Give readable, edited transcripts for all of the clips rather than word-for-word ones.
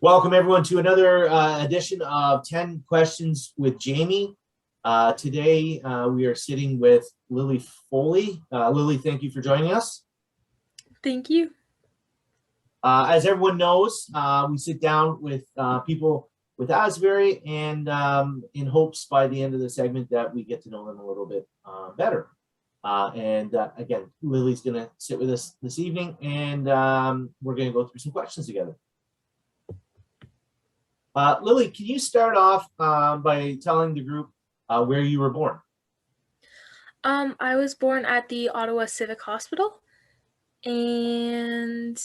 Welcome everyone to another edition of 10 Questions with Jamie. Today we are sitting with Lilly Foley. Lilly, thank you for joining us. Thank you. As everyone knows, we sit down with people with Asbury and in hopes by the end of the segment that we get to know them a little bit better. Again, Lily's going to sit with us this evening and we're going to go through some questions together. Lilly, can you start off by telling the group where you were born? I was born at the Ottawa Civic Hospital, and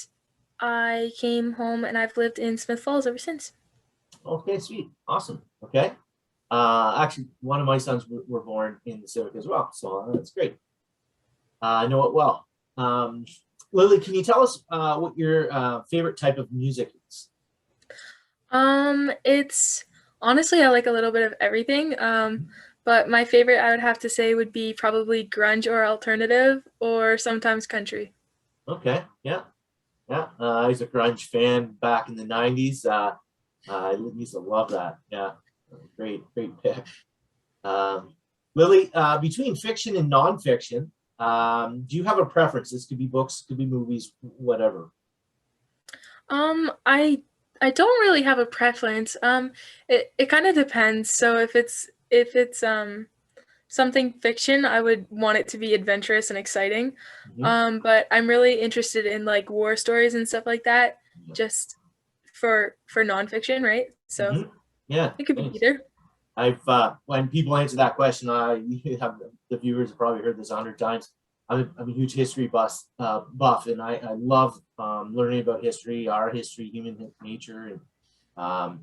I came home and I've lived in Smith Falls ever since. Okay, sweet. Awesome. Okay. Actually, one of my sons were born in the Civic as well, so that's great. I know it well. Lilly, can you tell us what your favorite type of music is? It's honestly, I like a little bit of everything. But my favorite, I would have to say, would be probably grunge or alternative, or sometimes country. Okay, yeah, yeah. I was a grunge fan back in the 90s. I used to love that. Yeah, great pick. Lilly, between fiction and nonfiction, do you have a preference? This could be books, could be movies, whatever. I don't really have a preference. It kind of depends. So if it's something fiction, I would want it to be adventurous and exciting. But I'm really interested in like war stories and stuff like that, just for nonfiction, right? So Yeah, it could be thanks. either. I've when people answer that question, you have the viewers have probably heard this 100 times. I'm a huge history buff, and I love learning about history, our history, human nature, and um,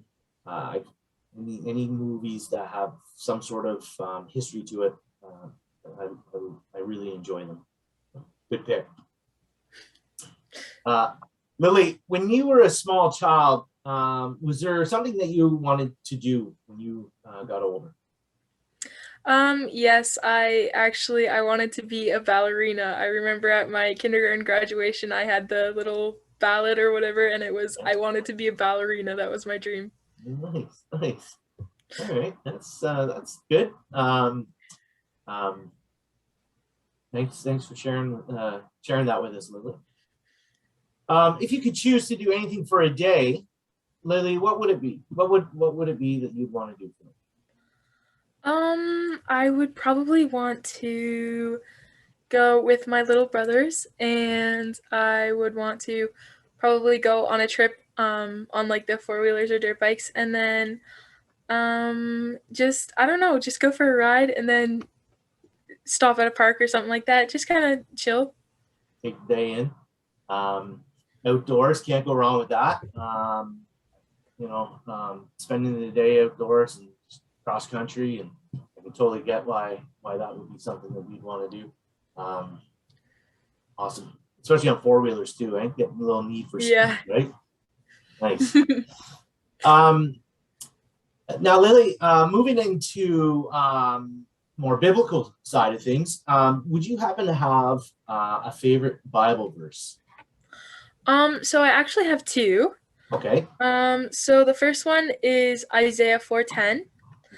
any movies that have some sort of history to it. I really enjoy them. Good pick. Lilly, when you were a small child, was there something that you wanted to do when you got older? Yes, I wanted to be a ballerina. I remember at my kindergarten graduation, I had the little ballot or whatever, and it was I wanted to be a ballerina. That was my dream. Nice, nice. All right, that's good. Um, thanks for sharing that with us, Lilly. If you could choose to do anything for a day, Lilly, what would it be? What would it be that you'd want to do for them? I would probably want to go with my little brothers, and I would want to probably go on a trip on like the four-wheelers or dirt bikes, and then just I don't know, just go for a ride and then stop at a park or something like that. Just kind of chill. Take the day in. Outdoors, can't go wrong with that. Spending the day outdoors and cross country, and I can totally get why that would be something that we'd want to do. Awesome, especially on four wheelers too. I get a little need for speed, Yeah. right? Nice. um, Now, Lilly, moving into more biblical side of things, would you happen to have a favorite Bible verse? So I actually have two. Okay. So the first one is Isaiah 4:10,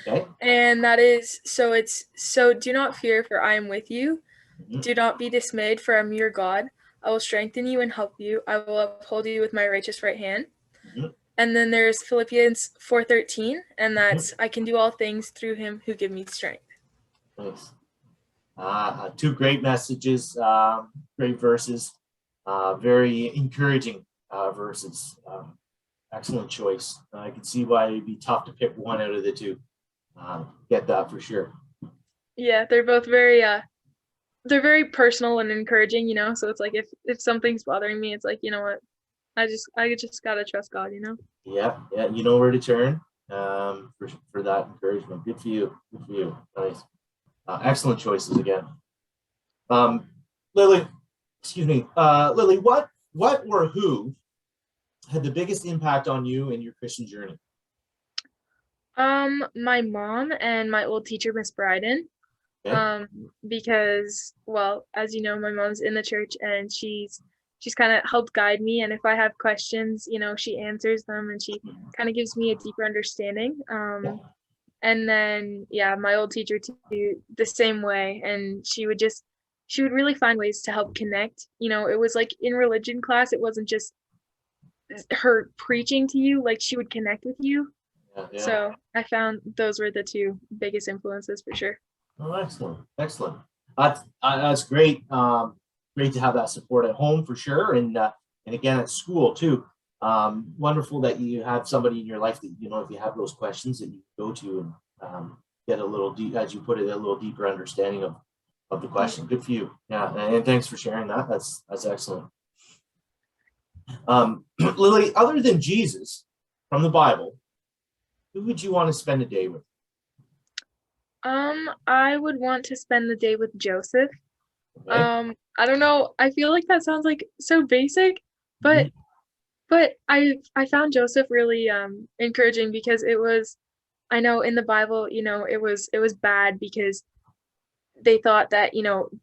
Okay. and that is so do not fear, for I am with you. Mm-hmm. Do not be dismayed, for I am your God. I will strengthen you and help you. I will uphold you with my righteous right hand. Mm-hmm. And then there's Philippians 4:13, and Mm-hmm. that's I can do all things through him who give me strength. Nice. Two great messages, great verses, very encouraging verses. Excellent choice. I can see why it'd be tough to pick one out of the two. Get that for sure. Yeah, they're both they're very personal and encouraging, you know. So it's like if something's bothering me, it's like, you know what? I just gotta trust God, you know. Yeah, yeah. You know where to turn for that encouragement. Good for you. Good for you. Nice. Excellent choices again. Um, Lilly, excuse me. Lilly, what or who had the biggest impact on you in your Christian journey? My mom and my old teacher, Miss Bryden. Okay. Because, well, as you know, my mom's in the church and she's kind of helped guide me. And if I have questions, she answers them and she kind of gives me a deeper understanding. And then, yeah, my old teacher too, the same way. And she would really find ways to help connect. It was like in religion class, it wasn't just her preaching to you, like she would connect with you. Yeah. So I found those were the two biggest influences for sure. Oh, excellent. That's great. Great to have that support at home for sure, and again at school too. Wonderful that you have somebody in your life that if you have those questions that you go to and get a little deep, as you put it, a little deeper understanding of the question. Good for you. Yeah, and thanks for sharing that. That's excellent. Lily, other than Jesus from the Bible, who would you want to spend a day with? I would want to spend the day with Joseph. Okay. I don't know. I feel like that sounds like so basic, but I found Joseph really encouraging because I know in the Bible, it was bad because they thought that,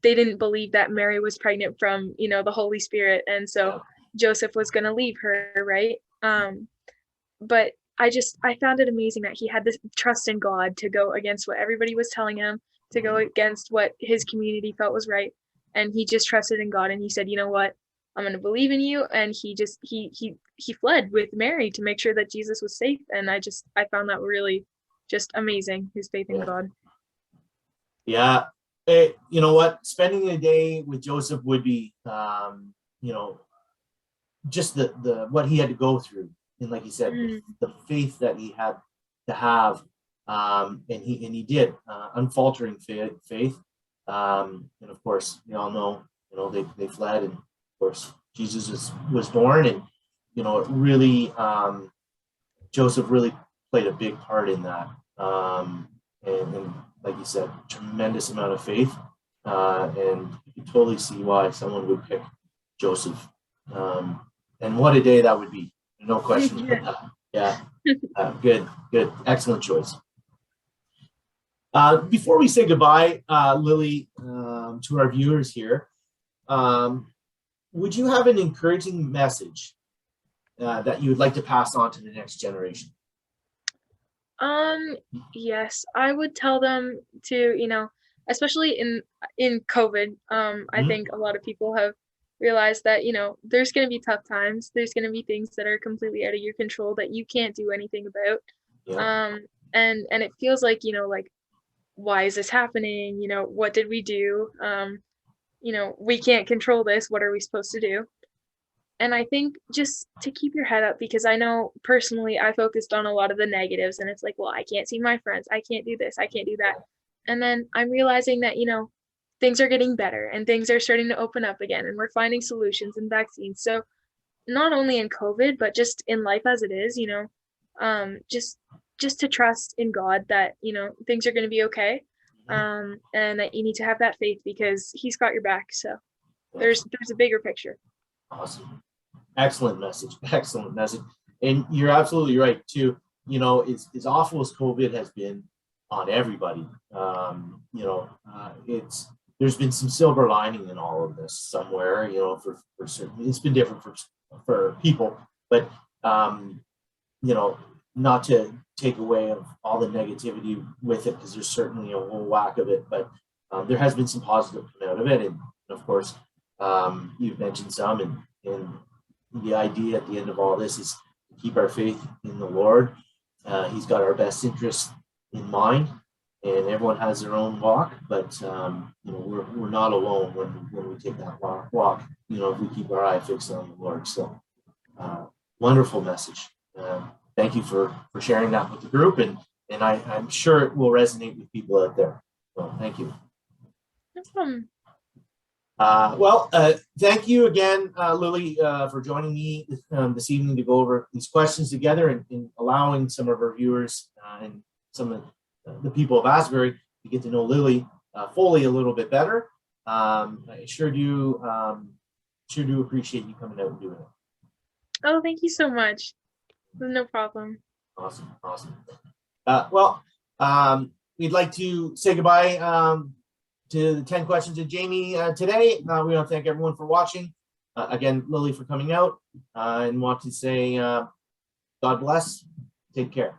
they didn't believe that Mary was pregnant from, the Holy Spirit, and so Joseph was going to leave her, right? But I found it amazing that he had this trust in God to go against what everybody was telling him, to go against what his community felt was right. And he just trusted in God, and he said, you know what, I'm going to believe in you. And he fled with Mary to make sure that Jesus was safe. And I found that really just amazing, his faith in God. Yeah. You know what? Spending a day with Joseph would be, just the what he had to go through. And like you said, the faith that he had to have, and he did, unfaltering faith. And of course, we all know, they fled, and of course, Jesus was born, and it really, Joseph really played a big part in that. And like you said, tremendous amount of faith, and you can totally see why someone would pick Joseph. And what a day that would be. No question about that. Yeah. Good. Excellent choice. Before we say goodbye, Lily, to our viewers here, would you have an encouraging message that you would like to pass on to the next generation? Yes, I would tell them to, especially in COVID, I think a lot of people have realized that, there's going to be tough times. There's going to be things that are completely out of your control that you can't do anything about. Yeah. And it feels like, like, why is this happening? What did we do? We can't control this. What are we supposed to do? And I think just to keep your head up, because I know personally I focused on a lot of the negatives, and it's like, well, I can't see my friends. I can't do this. I can't do that. And then I'm realizing that, things are getting better and things are starting to open up again, and we're finding solutions and vaccines. So not only in COVID, but just in life as it is, just to trust in God that, things are going to be okay. And that you need to have that faith because he's got your back. So there's a bigger picture. Awesome. Excellent message. And you're absolutely right too. As awful as COVID has been on everybody, there's been some silver lining in all of this somewhere, for certain. It's been different for people, but not to take away of all the negativity with it, because there's certainly a whole whack of it, but there has been some positive come out of it. And of course, you've mentioned some, and the idea at the end of all this is to keep our faith in the Lord. He's got our best interests in mind, and everyone has their own walk, but we're not alone when we take that walk. If we keep our eye fixed on the Lord. So wonderful message. Thank you for sharing that with the group, and I'm sure it will resonate with people out there. So thank you. No problem. Thank you again, Lily, for joining me this evening to go over these questions together, and allowing some of our viewers and some of the people of Asbury to get to know Lilly Foley a little bit better. I sure do appreciate you coming out and doing it. Oh, thank you so much. No problem. Awesome. We'd like to say goodbye to the 10 questions to Jamie today. We want to thank everyone for watching. again, Lilly, for coming out, and want to say God bless. Take care.